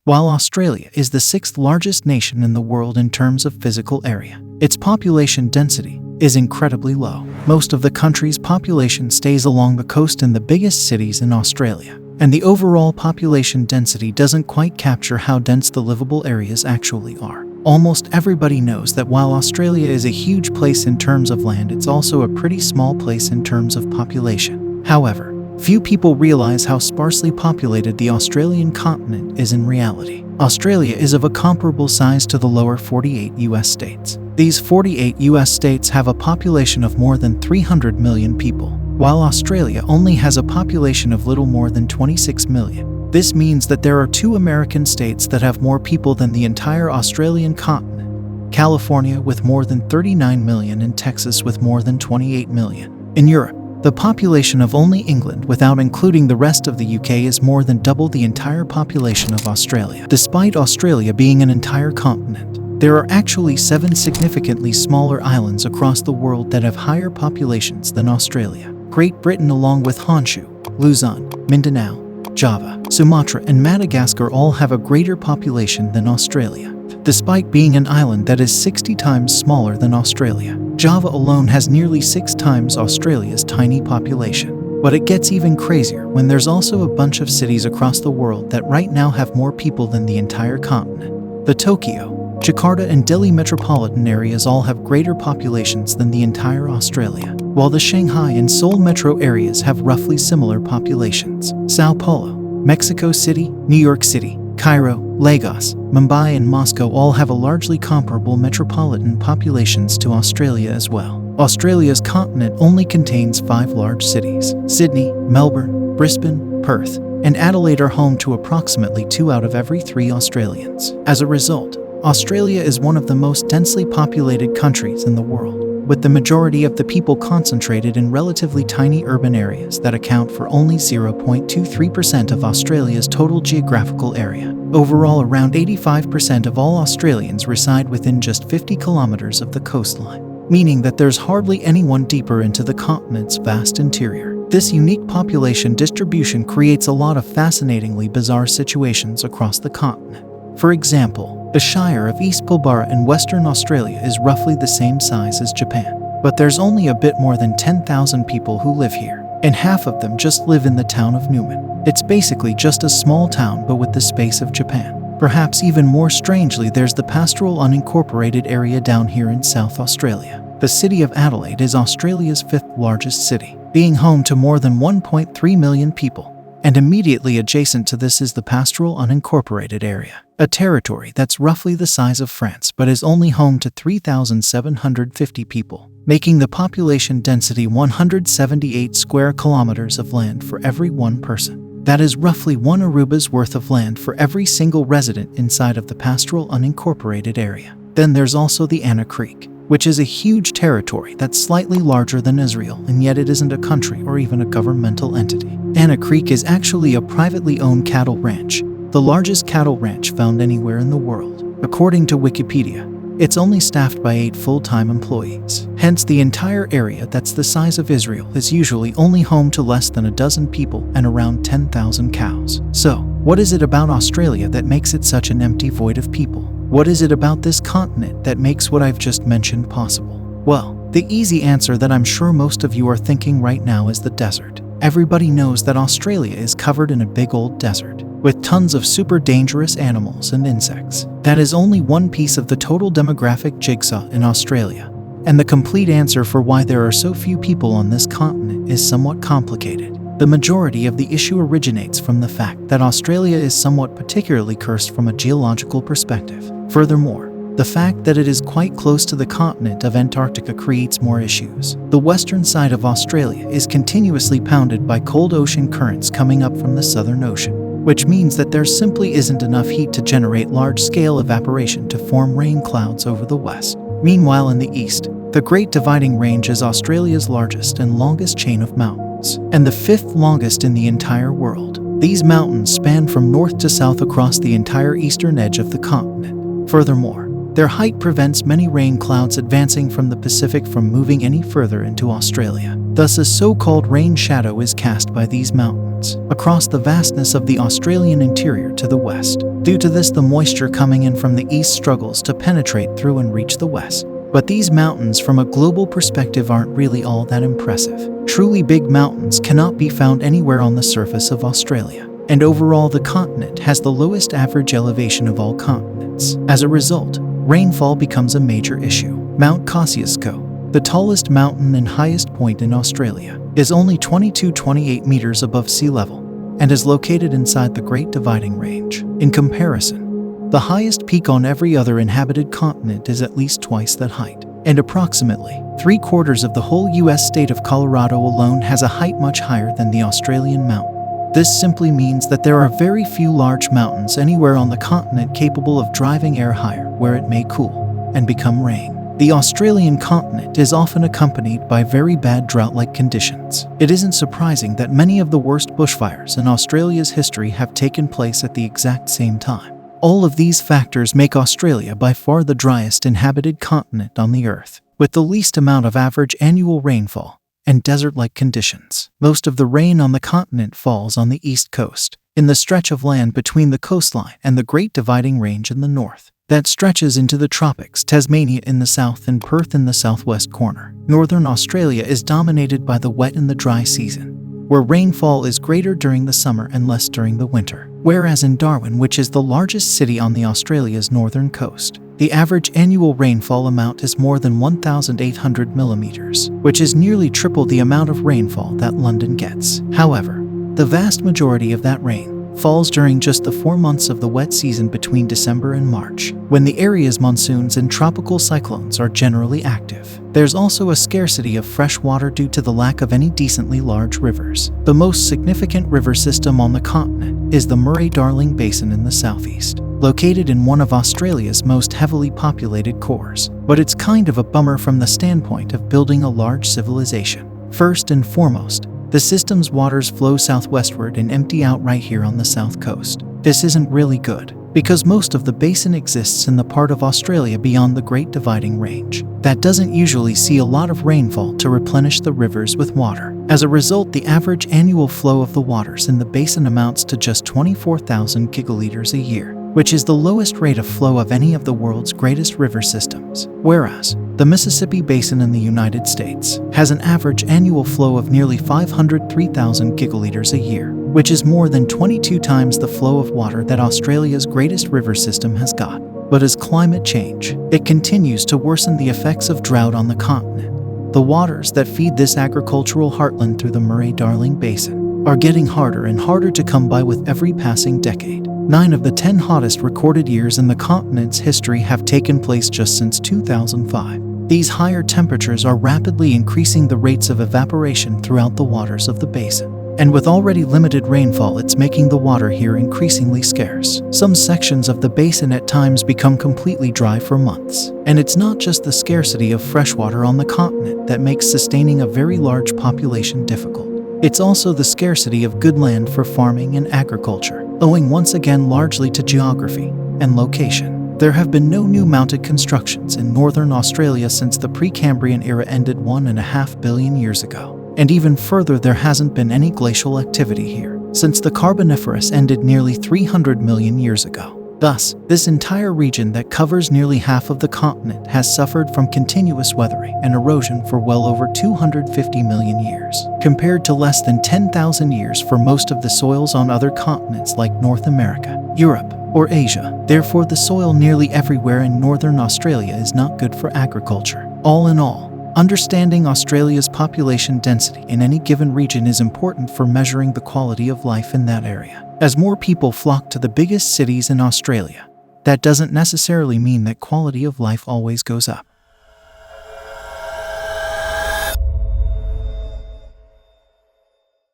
While Australia is the sixth largest nation in the world in terms of physical area, its population density is incredibly low. Most of the country's population stays along the coast in the biggest cities in Australia, and the overall population density doesn't quite capture how dense the livable areas actually are. Almost everybody knows that while Australia is a huge place in terms of land, it's also a pretty small place in terms of population. However, few people realize how sparsely populated the Australian continent is in reality. Australia is of a comparable size to the lower 48 US states. These 48 US states have a population of more than 300 million people, while Australia only has a population of little more than 26 million. This means that there are two American states that have more people than the entire Australian continent: California with more than 39 million and Texas with more than 28 million. In Europe, the population of only England, without including the rest of the UK, is more than double the entire population of Australia. Despite Australia being an entire continent, there are actually 7 significantly smaller islands across the world that have higher populations than Australia. Great Britain, along with Honshu, Luzon, Mindanao, Java, Sumatra, and Madagascar, all have a greater population than Australia. Despite being an island that is 60 times smaller than Australia, Java alone has nearly 6 times Australia's tiny population. But it gets even crazier when there's also a bunch of cities across the world that right now have more people than the entire continent. The Tokyo, Jakarta, and Delhi metropolitan areas all have greater populations than the entire Australia, while the Shanghai and Seoul metro areas have roughly similar populations. Sao Paulo, Mexico City, New York City, Cairo, Lagos, Mumbai, and Moscow all have a largely comparable metropolitan populations to Australia as well. Australia's continent only contains 5 large cities. Sydney, Melbourne, Brisbane, Perth, and Adelaide are home to approximately 2 out of every 3 Australians. As a result, Australia is one of the most densely populated countries in the world, with the majority of the people concentrated in relatively tiny urban areas that account for only 0.23% of Australia's total geographical area. Overall, around 85% of all Australians reside within just 50 kilometers of the coastline, meaning that there's hardly anyone deeper into the continent's vast interior. This unique population distribution creates a lot of fascinatingly bizarre situations across the continent. For example, the Shire of East Pilbara in Western Australia is roughly the same size as Japan, but there's only a bit more than 10,000 people who live here, and half of them just live in the town of Newman. It's basically just a small town but with the space of Japan. Perhaps even more strangely, there's the pastoral unincorporated area down here in South Australia. The city of Adelaide is Australia's 5th largest city, being home to more than 1.3 million people. And immediately adjacent to this is the pastoral unincorporated area, a territory that's roughly the size of France but is only home to 3,750 people, making the population density 178 square kilometers of land for every one person. That is roughly 1 Aruba's worth of land for every single resident inside of the pastoral unincorporated area. Then there's also the Anna Creek, which is a huge territory that's slightly larger than Israel, and yet it isn't a country or even a governmental entity. Anna Creek is actually a privately owned cattle ranch, the largest cattle ranch found anywhere in the world. According to Wikipedia, it's only staffed by 8 full-time employees. Hence, the entire area that's the size of Israel is usually only home to less than a dozen people and around 10,000 cows. So, what is it about Australia that makes it such an empty void of people? What is it about this continent that makes what I've just mentioned possible? Well, the easy answer that I'm sure most of you are thinking right now is the desert. Everybody knows that Australia is covered in a big old desert, with tons of super dangerous animals and insects. That is only one piece of the total demographic jigsaw in Australia, and the complete answer for why there are so few people on this continent is somewhat complicated. The majority of the issue originates from the fact that Australia is somewhat particularly cursed from a geological perspective. Furthermore, the fact that it is quite close to the continent of Antarctica creates more issues. The western side of Australia is continuously pounded by cold ocean currents coming up from the Southern Ocean, which means that there simply isn't enough heat to generate large-scale evaporation to form rain clouds over the west. Meanwhile, in the east, the Great Dividing Range is Australia's largest and longest chain of mountains, and the 5th longest in the entire world. These mountains span from north to south across the entire eastern edge of the continent. Furthermore, Their height prevents many rain clouds advancing from the Pacific from moving any further into Australia. Thus, a so-called rain shadow is cast by these mountains across the vastness of the Australian interior to the west. Due to this, the moisture coming in from the east struggles to penetrate through and reach the west. But these mountains from a global perspective aren't really all that impressive. Truly big mountains cannot be found anywhere on the surface of Australia. And overall, the continent has the lowest average elevation of all continents. As a result, rainfall becomes a major issue. Mount Kosciuszko, the tallest mountain and highest point in Australia, is only 22-28 meters above sea level and is located inside the Great Dividing Range. In comparison, the highest peak on every other inhabited continent is at least twice that height, and approximately 3/4 of the whole U.S. state of Colorado alone has a height much higher than the Australian mountain. This simply means that there are very few large mountains anywhere on the continent capable of driving air higher where it may cool and become rain. The Australian continent is often accompanied by very bad drought-like conditions. It isn't surprising that many of the worst bushfires in Australia's history have taken place at the exact same time. All of these factors make Australia by far the driest inhabited continent on the Earth, with the least amount of average annual rainfall and desert-like conditions. Most of the rain on the continent falls on the east coast, in the stretch of land between the coastline and the Great Dividing Range in the north, that stretches into the tropics, Tasmania in the south and Perth in the southwest corner. Northern Australia is dominated by the wet and the dry season, where rainfall is greater during the summer and less during the winter. Whereas in Darwin, which is the largest city on the Australia's northern coast, the average annual rainfall amount is more than 1,800 millimeters, which is nearly triple the amount of rainfall that London gets. However, the vast majority of that rain falls during just the 4 months of the wet season between December and March, when the area's monsoons and tropical cyclones are generally active. There's also a scarcity of fresh water due to the lack of any decently large rivers. The most significant river system on the continent is the Murray-Darling Basin in the southeast, located in one of Australia's most heavily populated cores. But it's kind of a bummer from the standpoint of building a large civilization. First and foremost, the system's waters flow southwestward and empty out right here on the south coast. This isn't really good, because most of the basin exists in the part of Australia beyond the Great Dividing Range that doesn't usually see a lot of rainfall to replenish the rivers with water. As a result, the average annual flow of the waters in the basin amounts to just 24,000 gigaliters a year, which is the lowest rate of flow of any of the world's greatest river systems. Whereas, the Mississippi Basin in the United States has an average annual flow of nearly 503,000 gigaliters a year, which is more than 22 times the flow of water that Australia's greatest river system has got. But as climate change, it continues to worsen the effects of drought on the continent. The waters that feed this agricultural heartland through the Murray-Darling Basin are getting harder and harder to come by with every passing decade. 9 of the 10 hottest recorded years in the continent's history have taken place just since 2005. These higher temperatures are rapidly increasing the rates of evaporation throughout the waters of the basin. And with already limited rainfall, it's making the water here increasingly scarce. Some sections of the basin at times become completely dry for months. And it's not just the scarcity of fresh water on the continent that makes sustaining a very large population difficult. It's also the scarcity of good land for farming and agriculture, owing once again largely to geography and location. There have been no new mounted constructions in northern Australia since the Precambrian era ended 1.5 billion years ago. And even further, there hasn't been any glacial activity here since the Carboniferous ended nearly 300 million years ago. Thus, this entire region that covers nearly half of the continent has suffered from continuous weathering and erosion for well over 250 million years, compared to less than 10,000 years for most of the soils on other continents like North America, Europe, or Asia. Therefore, the soil nearly everywhere in northern Australia is not good for agriculture. All in all, understanding Australia's population density in any given region is important for measuring the quality of life in that area. As more people flock to the biggest cities in Australia, that doesn't necessarily mean that quality of life always goes up.